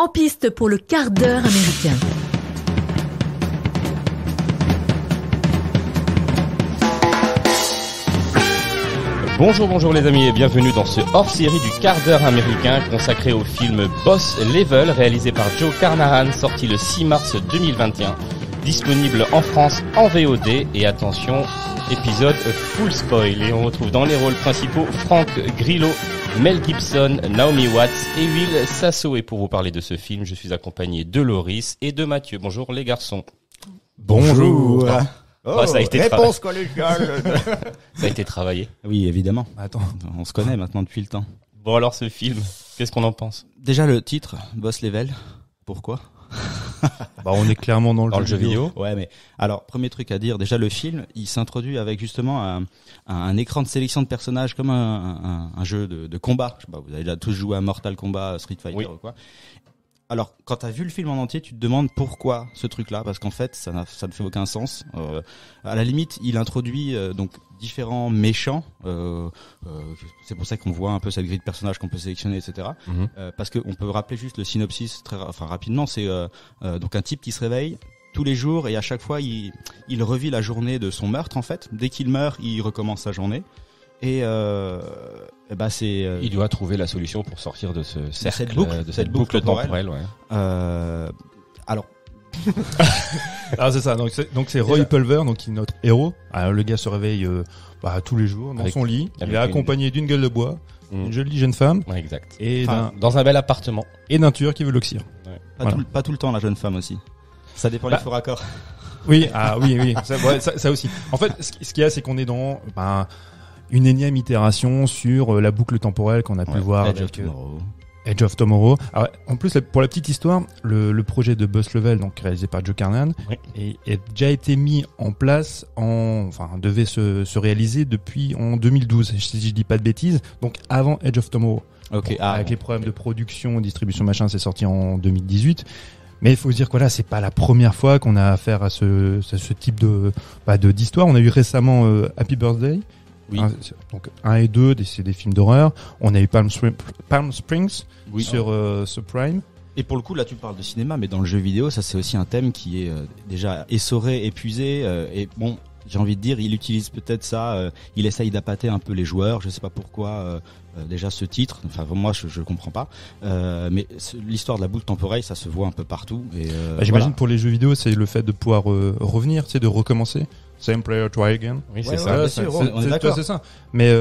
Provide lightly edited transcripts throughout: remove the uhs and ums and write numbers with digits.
En piste pour le quart d'heure américain. Bonjour les amis et bienvenue dans ce hors-série du quart d'heure américain consacré au film Boss Level réalisé par Joe Carnahan, sorti le 6 mars 2021, disponible en France en VOD et attention, épisode full spoil. Et on retrouve dans les rôles principaux Frank Grillo, Mel Gibson, Naomi Watts et Will Sasso. Et pour vous parler de ce film, je suis accompagné de Loris et de Mathieu. Bonjour les garçons. Bonjour. Oh, ça a été réponse collégiale. Ça a été travaillé. Oui, évidemment. Attends, On se connaît maintenant depuis le temps. Bon alors ce film, qu'est-ce qu'on en pense? Déjà le titre, Boss Level. Pourquoi? bah on est clairement dans le jeu vidéo. Ouais, mais alors premier truc à dire, déjà le film, il s'introduit avec justement un écran de sélection de personnages comme un jeu de combat. Je sais pas, vous avez déjà tous joué à Mortal Kombat, Street Fighter Oui. ou quoi. Alors, quand t'as vu le film en entier, tu te demandes pourquoi ce truc-là, parce qu'en fait, ça ne fait aucun sens. À la limite, il introduit donc différents méchants. C'est pour ça qu'on voit un peu cette grille de personnages qu'on peut sélectionner, etc. Parce qu'on peut rappeler juste le synopsis rapidement. C'est donc un type qui se réveille tous les jours et à chaque fois, il revit la journée de son meurtre en fait. Dès qu'il meurt, il recommence sa journée. Et c'est Il doit trouver la solution pour sortir de ce cercle, de cette boucle temporelle. Ouais. Alors, c'est ça. Donc c'est Roy Pulver, donc qui est notre héros. Alors, le gars se réveille tous les jours dans son lit. Il est accompagné d'une gueule de bois, une jolie jeune femme, Ouais, exact. et Dans un bel appartement. d'un tueur qui veut l'oxyre. Ouais. pas tout le temps la jeune femme aussi. Ça dépend des faux raccords. Oui, oui. Ça aussi. En fait, ce qu'il y a, c'est qu'on est dans une énième itération sur la boucle temporelle qu'on a pu voir Edge avec of Tomorrow. Edge of Tomorrow. Alors, en plus, pour la petite histoire, le projet de Boss Level, donc réalisé par Joe Carnahan, a déjà été mis en place, devait se réaliser depuis en 2012, si je dis pas de bêtises, donc avant Edge of Tomorrow. Ok. Avec les problèmes de production, distribution, machin, c'est sorti en 2018. Mais il faut se dire que là, c'est pas la première fois qu'on a affaire à ce type d'histoire. On a eu récemment Happy Birthday. Oui. Donc 1 et 2, c'est des films d'horreur. On a eu Palm Springs sur Prime. Et pour le coup, là, tu parles de cinéma, mais dans le jeu vidéo, ça c'est aussi un thème qui est déjà essoré, épuisé. Et bon, j'ai envie de dire, il utilise peut-être ça. Il essaye d'appâter un peu les joueurs. Je sais pas pourquoi. Déjà ce titre. Enfin, moi, je comprends pas. Mais l'histoire de la boucle temporelle, ça se voit un peu partout. Et j'imagine pour les jeux vidéo, c'est le fait de pouvoir revenir, de recommencer. Same player, try again. Oui, c'est ça. Bien sûr, on est d'accord. C'est ça. Mais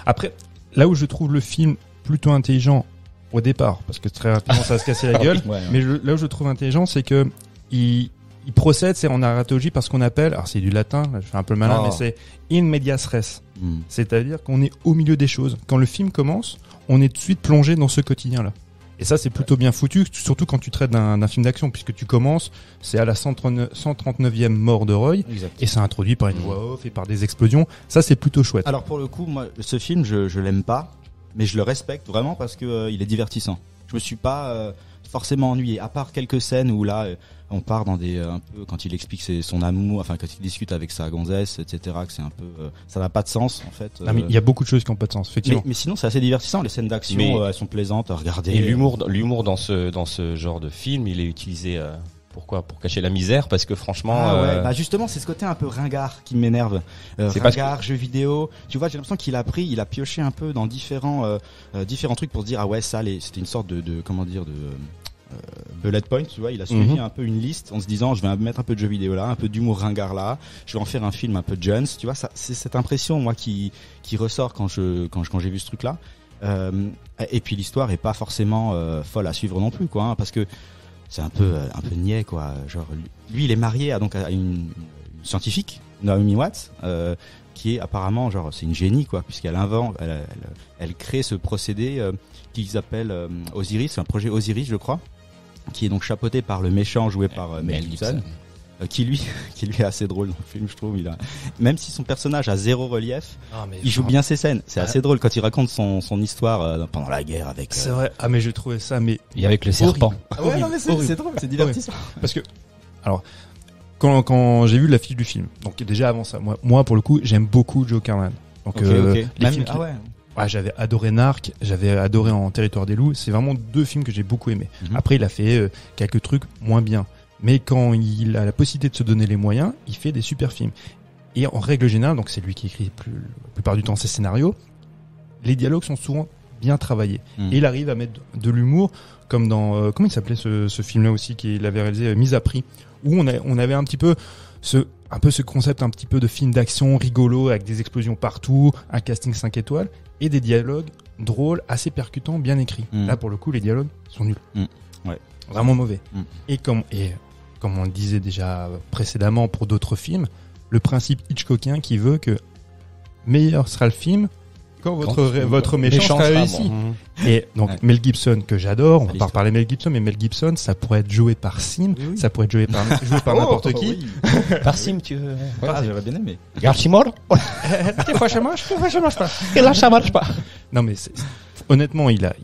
après, là où je trouve le film plutôt intelligent au départ, parce que très rapidement ça va se casser la gueule, mais là où je trouve intelligent, c'est que il procède, c'est en narratologie par ce qu'on appelle, alors c'est du latin, là, je fais un peu le malin, mais c'est in medias res. C'est-à-dire qu'on est au milieu des choses. Quand le film commence, on est tout de suite plongé dans ce quotidien-là. Et ça, c'est plutôt bien foutu, surtout quand tu traites d'un film d'action, puisque tu commences, c'est à la 139e mort de Roy, et c'est introduit par une voix off et par des explosions. Ça, c'est plutôt chouette. Alors pour le coup, moi, ce film, je l'aime pas, mais je le respecte vraiment parce que il est divertissant. Je me suis pas forcément ennuyé, à part quelques scènes où là, on part dans un peu quand il explique son amour, enfin quand il discute avec sa gonzesse, etc. Que c'est un peu, ça n'a pas de sens en fait. Non, mais il y a beaucoup de choses qui n'ont pas de sens, effectivement. Mais sinon, c'est assez divertissant. Les scènes d'action, elles sont plaisantes à regarder. Et l'humour dans ce genre de film, il est utilisé pourquoi? Pour cacher la misère, parce que franchement. Justement, c'est ce côté un peu ringard qui m'énerve. C'est ringard, jeux vidéo. Tu vois, j'ai l'impression qu'il a pioché un peu dans différents trucs pour se dire c'était une sorte de bullet point, tu vois, il a suivi un peu une liste en se disant je vais mettre un peu de jeux vidéo là, un peu d'humour ringard là, je vais en faire un film un peu Jones, tu vois, ça c'est cette impression moi qui ressort quand j'ai vu ce truc là. Et puis l'histoire est pas forcément folle à suivre non plus quoi, parce que c'est un peu niais quoi, genre lui il est marié à une scientifique, Naomi Watts, qui est apparemment c'est une génie quoi, puisqu'elle invente, elle crée ce procédé qu'ils appellent Osiris, un projet Osiris je crois, qui est donc chapeauté par le méchant joué par Mel Gibson, qui lui est assez drôle dans le film je trouve. Même si son personnage a zéro relief, il joue bien ses scènes, c'est assez drôle quand il raconte son histoire pendant la guerre avec c'est vrai, mais je trouvais ça et avec le serpent. Non mais c'est drôle, c'est divertissant. Parce que alors quand j'ai vu l'affiche du film, donc déjà avant ça, moi pour le coup j'aime beaucoup Joe Carnahan. Donc okay. les films Ouais, j'avais adoré Narc, j'avais adoré En Territoire des loups. C'est vraiment 2 films que j'ai beaucoup aimés. Après, il a fait quelques trucs moins bien. Mais quand il a la possibilité de se donner les moyens, il fait des super films. Et en règle générale, donc c'est lui qui écrit la plupart du temps ses scénarios, les dialogues sont souvent bien travaillés. Et il arrive à mettre de l'humour, comme dans... comment il s'appelait ce film-là aussi, qu'il avait réalisé, Mise à prix, où on avait un petit peu ce concept un petit peu de film d'action rigolo, avec des explosions partout, un casting 5 étoiles, et des dialogues drôles, assez percutants, bien écrits. Là, pour le coup, les dialogues sont nuls. Ouais. Vraiment mauvais. Et comme on le disait déjà précédemment pour d'autres films, le principe Hitchcockien qui veut que meilleur sera le film quand votre méchant sera réussi. Bon. Et donc Mel Gibson, que j'adore, on va pas reparler Mel Gibson, mais Mel Gibson, ça pourrait être joué par Sim, ça pourrait être joué par n'importe qui. Oui. Par Sim, tu veux? J'aurais bien aimé. Regarde Simon. Des fois ça marche pas. Et là, ça marche pas. Non mais honnêtement, il a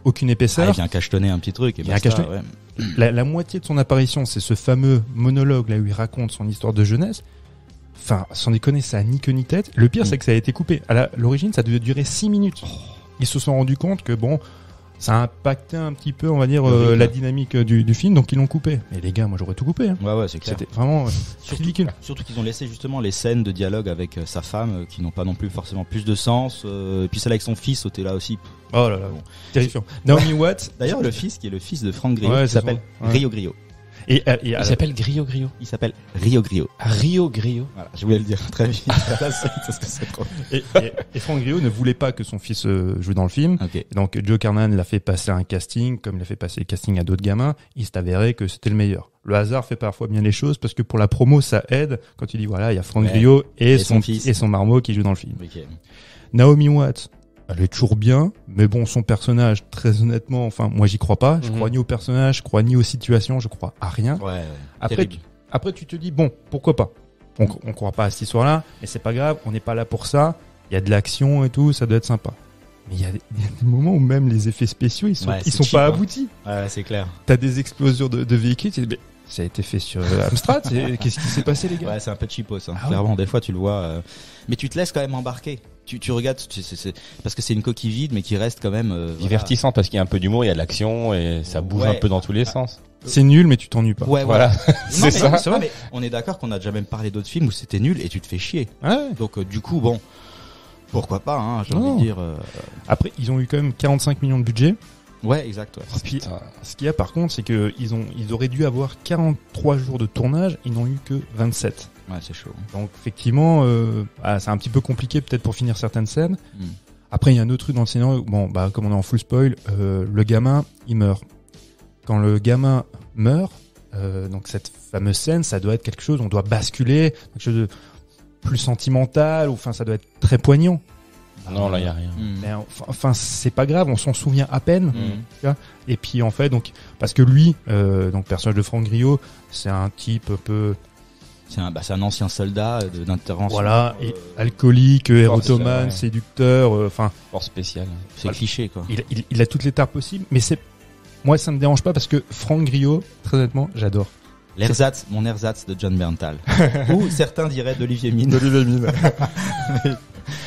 aucune épaisseur. Il vient cachetonner un petit truc. Et Il vient cachetonner. Ouais. La moitié de son apparition, c'est ce fameux monologue là où il raconte son histoire de jeunesse. Enfin, sans déconner, ça a ni queue ni tête. Le pire, c'est que ça a été coupé. À l'origine, ça devait durer 6 minutes. Ils se sont rendus compte que bon, ça a impacté un petit peu, on va dire, la dynamique du film, donc ils l'ont coupé. Mais les gars, moi j'aurais tout coupé. Hein. Ouais, c'est clair. C'était vraiment ridicule. Surtout qu'ils ont laissé justement les scènes de dialogue avec sa femme qui n'ont pas non plus forcément plus de sens. Et puis celle avec son fils, c'était là aussi. Oh là là, bon. Terrifiant. Naomi Watts. D'ailleurs, le fils qui est le fils de Franck Grillo, Ouais, qui s'appelle Rio Grillo. Et Il s'appelle Grillo. Il s'appelle Rio Grillo. Rio Grillo. Voilà, je voulais le dire très vite. Parce que c'est trop. et Franck Grillo ne voulait pas que son fils joue dans le film. Ok. Donc Joe Carnahan l'a fait passer un casting, comme il a fait passer le casting à d'autres gamins. Il s'est avéré que c'était le meilleur. Le hasard fait parfois bien les choses parce que pour la promo, ça aide. Quand tu dis voilà, il y a Franck Grillo et son fils et son marmot qui jouent dans le film. Okay. Naomi Watts, elle est toujours bien, mais bon, son personnage, très honnêtement, enfin, moi j'y crois pas. Je crois ni au personnage, je crois ni aux situations, je crois à rien. Ouais. Après, tu te dis bon, pourquoi pas. On croit pas à cette histoire-là, mais c'est pas grave, on n'est pas là pour ça. Il y a de l'action et tout, ça doit être sympa. Mais il y a des moments où même les effets spéciaux, ils sont cheap, pas hein. aboutis. Ouais, c'est clair. T'as des explosions de véhicules, tu te dis, mais ça a été fait sur Amstrad, qu'est-ce qui s'est passé les gars? Ouais, c'est un peu cheapos, hein. Clairement, des fois tu le vois. Mais tu te laisses quand même embarquer. Tu regardes, parce que c'est une coquille vide, mais qui reste quand même Divertissant parce qu'il y a un peu d'humour, il y a de l'action et ça bouge un peu dans tous les sens. C'est nul, mais tu t'ennuies pas. Ouais, voilà. C'est ça. C'est vrai. Mais on est d'accord qu'on a déjà même parlé d'autres films où c'était nul et tu te fais chier. Ouais. Donc du coup, bon, pourquoi pas, hein, j'ai envie de dire. Après, ils ont eu quand même 45 millions de budget. Ouais, exact. Ouais. Puis, ce qu'il y a par contre, c'est que ils auraient dû avoir 43 jours de tournage, ils n'ont eu que 27. Ouais, c'est chaud. Donc effectivement, c'est un petit peu compliqué peut-être pour finir certaines scènes. Après, il y a un autre truc dans le scénario. Bon, bah comme on est en full spoil, le gamin, il meurt. Quand le gamin meurt, donc cette fameuse scène, ça doit être quelque chose, on doit basculer, quelque chose de plus sentimental, ou enfin ça doit être très poignant. Non, là, il y a rien. Mais enfin, c'est pas grave, on s'en souvient à peine. Tu vois. Et puis en fait, donc parce que lui, donc personnage de Franck Grillo, c'est un type un peu. C'est un ancien soldat d'intervention. Voilà, et alcoolique, érotomane, séducteur, enfin. Fort spécial. C'est cliché, quoi. Il a toutes les tares possibles, mais moi ça me dérange pas parce que Franck Grillo, très honnêtement, j'adore. Mon ersatz de John Berntal. Ou certains diraient d'Olivier Mine.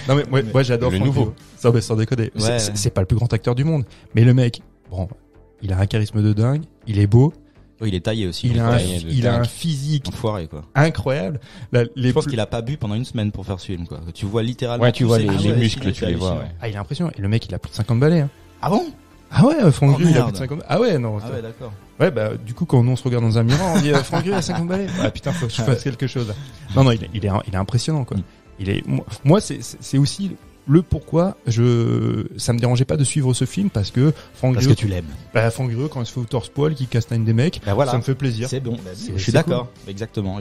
Non mais moi j'adore le Franck nouveau. Grillo. Ça, sans déconner. Ouais. C'est pas le plus grand acteur du monde, mais le mec, bon, il a un charisme de dingue, il est beau. Oui, il est taillé aussi. Il a un physique enfoiré, quoi. Incroyable. Je pense qu'il a pas bu pendant une semaine pour faire ce film, quoi. Tu vois littéralement. Ouais, tu vois les muscles, tu les vois. Ouais. Ah, il est impressionnant. Et le mec, il a plus de 50 balais. Hein. Ah bon? Ah ouais, Franck Grillo, il a plus de 50 balais. Ah ouais, non. Ah ouais, d'accord. Ouais, bah du coup, quand on se regarde dans un miroir, on dit Franck Grillo a 50 balais. Ah putain, faut que je fasse quelque chose. Non, il est impressionnant, quoi. Moi, c'est aussi le pourquoi ça me dérangeait pas de suivre ce film parce que Franck Grillo. Parce que tu l'aimes. Bah, Franck Grillo, quand il se fait au torse-poil, qui castagne des mecs, bah voilà, ça me fait plaisir. C'est bon. Je suis d'accord. Cool. Exactement.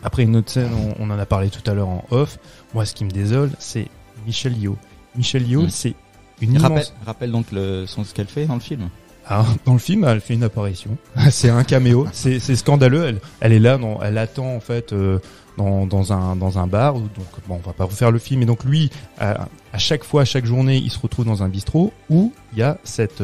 Après, une autre scène, on en a parlé tout à l'heure en off. Moi, ce qui me désole, c'est Michelle Yeoh. Michelle Yeoh, c'est une immense... Rappelle donc ce qu'elle fait dans le film. Ah, dans le film, elle fait une apparition. C'est un caméo. C'est scandaleux. Elle est là, elle attend en fait dans un bar. Donc bon, on va pas refaire le film. Et donc lui, à chaque fois, à chaque journée, il se retrouve dans un bistrot où il y a cette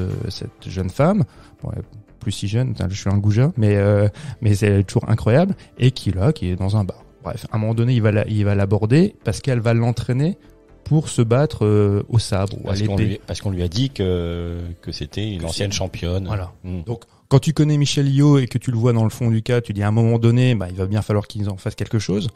jeune femme, bon, plus si jeune, je suis un goujat, mais elle est toujours incroyable et qui est dans un bar. Bref, à un moment donné, il va l'aborder parce qu'elle va l'entraîner pour se battre au sabre ou à l'épée. Parce qu'on lui a dit que c'était une ancienne championne. Voilà. Donc quand tu connais Michelle Yeoh et que tu le vois dans le fond du cas, tu dis à un moment donné, il va bien falloir qu'ils en fassent quelque chose.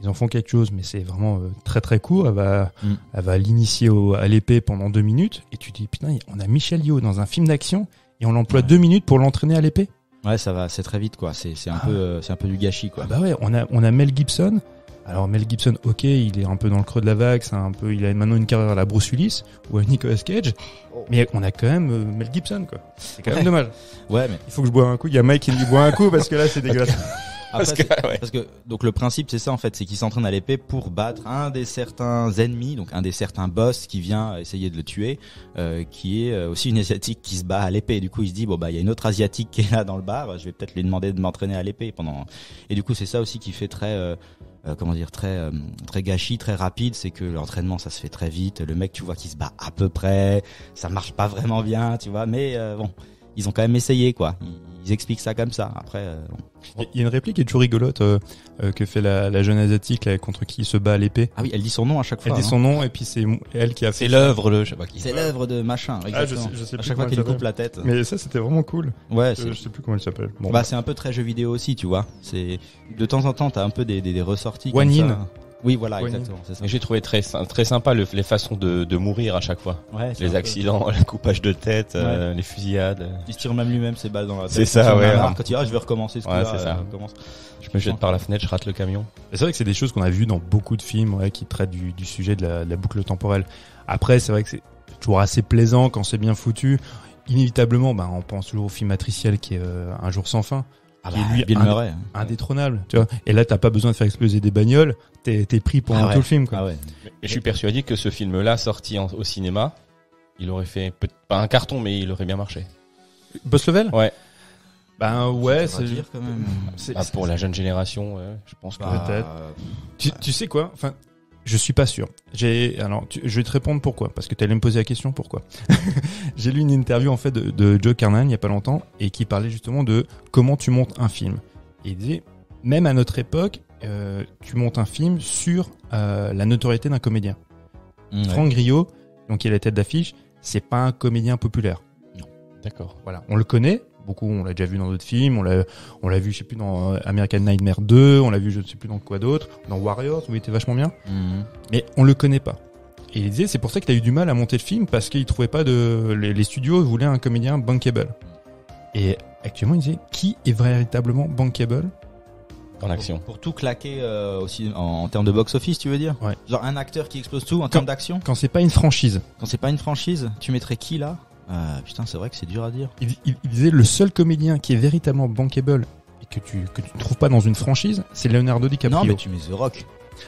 Ils en font quelque chose, mais c'est vraiment très très court. Elle va l'initier à l'épée pendant 2 minutes, et tu dis putain, on a Michelle Yeoh dans un film d'action et on l'emploie 2 minutes pour l'entraîner à l'épée. Ouais, ça va, c'est très vite quoi. C'est un peu du gâchis quoi. Bah ouais, on a Mel Gibson. Alors Mel Gibson, ok, il est un peu dans le creux de la vague, il a maintenant une carrière à la Bruce Willis ou à Nicolas Cage, mais on a quand même Mel Gibson quoi. C'est quand même dommage. Ouais, mais il faut que je boive un coup. Il y a Mike qui me dit bois un coup parce que là c'est dégueulasse. Après, parce que donc le principe c'est ça en fait, c'est qu'il s'entraîne à l'épée pour battre un des certains ennemis, donc un des certains boss qui vient essayer de le tuer, qui est aussi une asiatique qui se bat à l'épée. Du coup il se dit il y a une autre asiatique qui est là dans le bar, je vais peut-être lui demander de m'entraîner à l'épée pendant. Et du coup c'est ça aussi qui fait très très gâchis, très rapide, c'est que l'entraînement ça se fait très vite. Le mec tu vois qu'il se bat à peu près, ça marche pas vraiment bien, tu vois, mais bon. Ils ont quand même essayé quoi. Ils expliquent ça comme ça. Après, il y a une réplique qui est toujours rigolote que fait la jeune asiatique là, contre qui il se bat à l'épée. Ah oui, elle dit son nom à chaque fois. Elle dit son nom et puis c'est elle qui a fait. C'est l'œuvre je sais pas qui. C'est l'œuvre de machin. Exactement. Je sais à chaque fois qu'il lui coupe la tête. Mais ça c'était vraiment cool. Ouais. Je sais plus comment elle s'appelle. Bon. C'est un peu très jeu vidéo aussi, tu vois. C'est de temps en temps t'as un peu des ressorties. Wan Yin. Oui, voilà, exactement, c'est ça. Et j'ai trouvé très sympa les façons de mourir à chaque fois. Ouais, les accidents, le coupage de tête, les fusillades. Il se tire même lui-même ses balles dans la tête. C'est ça, ouais. Quand il je vais recommencer ce coup-là. C'est ça. Je me jette par la fenêtre, je rate le camion. C'est vrai que c'est des choses qu'on a vues dans beaucoup de films qui traitent du sujet de la boucle temporelle. Après, c'est vrai que c'est toujours assez plaisant quand c'est bien foutu. Inévitablement, on pense toujours au film matriciel qui est Un jour sans fin. Qui est lui Bill Murray, indétrônable, tu vois. Et là, t'as pas besoin de faire exploser des bagnoles, t'es pris pendant tout le film, quoi. Et je suis persuadé que ce film-là, sorti au cinéma, il aurait fait pas un carton, mais il aurait bien marché. Boss Level? Ouais. Ouais, c'est dire quand même. Pour la jeune génération, je pense que peut-être. Tu sais quoi? Enfin, je suis pas sûr. Je vais te répondre pourquoi, parce que tu allais me poser la question pourquoi. J'ai lu une interview en fait de Joe Carnahan il y a pas longtemps et qui parlait justement de comment tu montes un film. Et il disait même à notre époque, tu montes un film sur la notoriété d'un comédien. Franck Grillo, donc qui est la tête d'affiche, c'est pas un comédien populaire. Non. D'accord. Voilà, on le connaît. Beaucoup, on l'a déjà vu dans d'autres films, on l'a vu, je sais plus, dans American Nightmare 2, on l'a vu, je ne sais plus dans quoi d'autre, dans Warriors, où il était vachement bien. Mais on le connaît pas. Et il disait, c'est pour ça que t'as eu du mal à monter le film, parce qu'ils trouvaient pas les studios voulaient un comédien bankable. Et actuellement, il disait, qui est véritablement bankable? En action. Pour tout claquer aussi en termes de box-office, tu veux dire? Ouais. Genre un acteur qui explose tout en termes d'action? Quand c'est pas une franchise. Quand c'est pas une franchise, tu mettrais qui là? Putain, c'est vrai que c'est dur à dire. Il disait le seul comédien qui est véritablement bankable et que tu ne trouves pas dans une franchise, c'est Leonardo DiCaprio. Non, mais tu mets The Rock.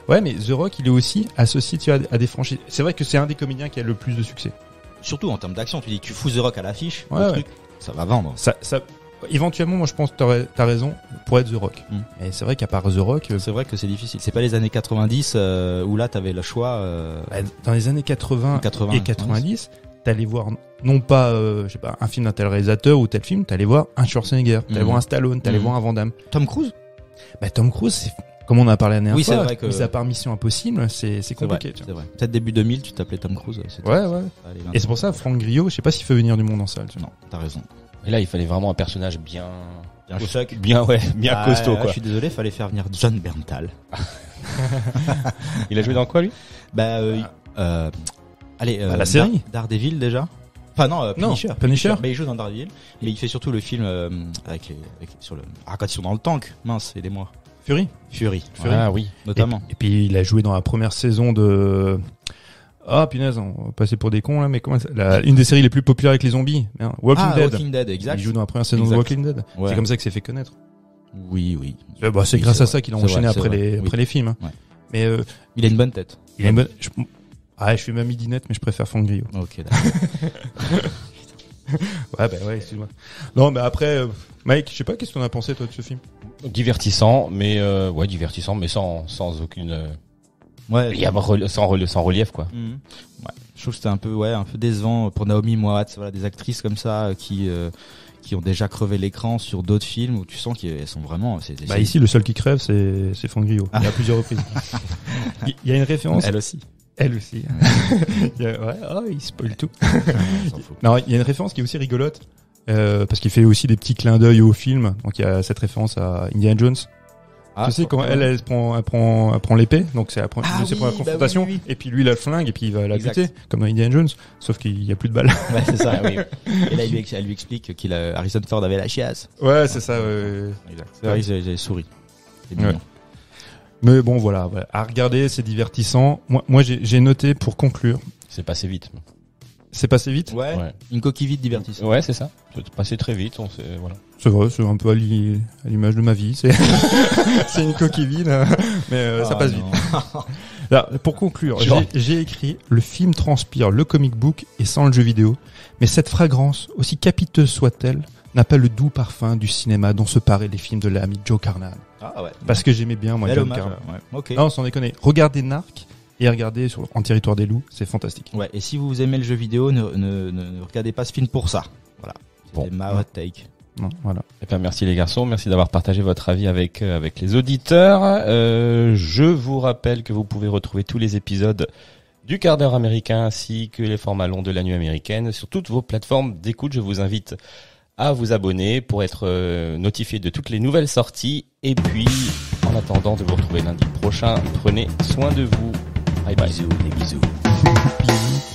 Ouais, mais The Rock, il est aussi associé à des franchises. C'est vrai que c'est un des comédiens qui a le plus de succès. Surtout en termes d'action, tu dis que tu fous The Rock à l'affiche, truc, ça va vendre. Ça, éventuellement, moi je pense que t'as raison pour être The Rock. Mais c'est vrai qu'à part The Rock, c'est vrai que c'est difficile. C'est pas les années 90 où là t'avais le choix. Dans les années 80 et 90. T'allais voir non pas je sais pas un film d'un tel réalisateur ou tel film, t'allais voir un Schwarzenegger, t'allais voir un Stallone, t'allais voir un Van Damme. Tom Cruise? Tom Cruise, c'est comme on a parlé la dernière fois. C'est vrai que mis à part Mission Impossible, c'est compliqué. C'est vrai. Peut-être début 2000, tu t'appelais Tom Cruise. Ouais. Et c'est pour ça Franck Grillo, je sais pas s'il fait venir du monde en salle. Non, t'as raison. Et là, il fallait vraiment un personnage bien choc, bien costaud quoi. Je suis désolé, fallait faire venir John Bernthal. Il a joué dans quoi lui? Allez, la série Daredevil déjà. Enfin non, Punisher. Mais il joue dans Daredevil. Mais il fait surtout le film quand ils sont dans le tank. Mince, aidez-moi. Fury. Ah oui, notamment. Et puis il a joué dans la première saison de. Ah punaise, on va passer pour des cons là, mais comment ça... une des séries les plus populaires avec les zombies, Walking Dead, exact. Il joue dans la première saison de Walking Dead. Ouais. C'est comme ça que c'est fait connaître. Oui. C'est grâce à ça qu'il a enchaîné après les films. Hein. Ouais. Mais il a une bonne tête. Il a une bonne. Je suis même midinette, mais je préfère Franck Grillo. Ok, d'accord. ouais, excuse-moi. Non, mais après, Mike, je sais pas, qu'est-ce qu'on a pensé toi de ce film? Divertissant, mais sans aucune. Sans relief quoi. Ouais. Je trouve que c'était un peu décevant pour Naomi Watts, des actrices comme ça qui ont déjà crevé l'écran sur d'autres films où tu sens qu'elles sont vraiment. Ici, le seul qui crève, c'est Franck Grillo. Il y a plusieurs reprises. Il y a une référence. Elle aussi. Elle aussi. Il spoil tout. Non, il y a une référence qui est aussi rigolote, parce qu'il fait aussi des petits clins d'œil au film. Donc il y a cette référence à Indiana Jones. Tu sais quand elle prend l'épée, donc c'est la première confrontation, oui. Et puis lui il a le flingue et puis il va la buter comme dans Indiana Jones, sauf qu'il y a plus de balles. Ouais, c'est ça. Oui. Et là elle lui explique Harrison Ford avait la chiasse. Ouais, c'est ça. C'est vrai, j'ai souri. C'est mignon. Ouais. Mais bon voilà, à regarder, c'est divertissant. Moi j'ai noté pour conclure. C'est passé vite. C'est passé vite. Ouais. Une coquille vide divertissante. Ouais, c'est ça. C'est passé très vite. Voilà. C'est vrai, c'est un peu à l'image de ma vie. C'est c'est une coquille vide, mais ça passe vite. Là, pour conclure, j'ai écrit: le film transpire le comic book et sent le jeu vidéo, mais cette fragrance, aussi capiteuse soit-elle, n'a pas le doux parfum du cinéma dont se paraient les films de l'ami Joe Carnahan. Ah ouais. Parce que j'aimais bien moi Joe Carnahan. Ouais. Okay. Non, sans déconner. Regardez Narc et regardez En Territoire des loups, c'est fantastique. Ouais. Et si vous aimez le jeu vidéo, ne regardez pas ce film pour ça. Voilà. C'était ma hot take. Non, voilà. Eh bien, merci les garçons, merci d'avoir partagé votre avis avec les auditeurs. Je vous rappelle que vous pouvez retrouver tous les épisodes du quart d'heure américain ainsi que les formats longs de la nuit américaine sur toutes vos plateformes d'écoute. Je vous invite à vous abonner pour être notifié de toutes les nouvelles sorties. Et puis, en attendant de vous retrouver lundi prochain, prenez soin de vous. Bye bye. Bisous, des bisous. Bisous.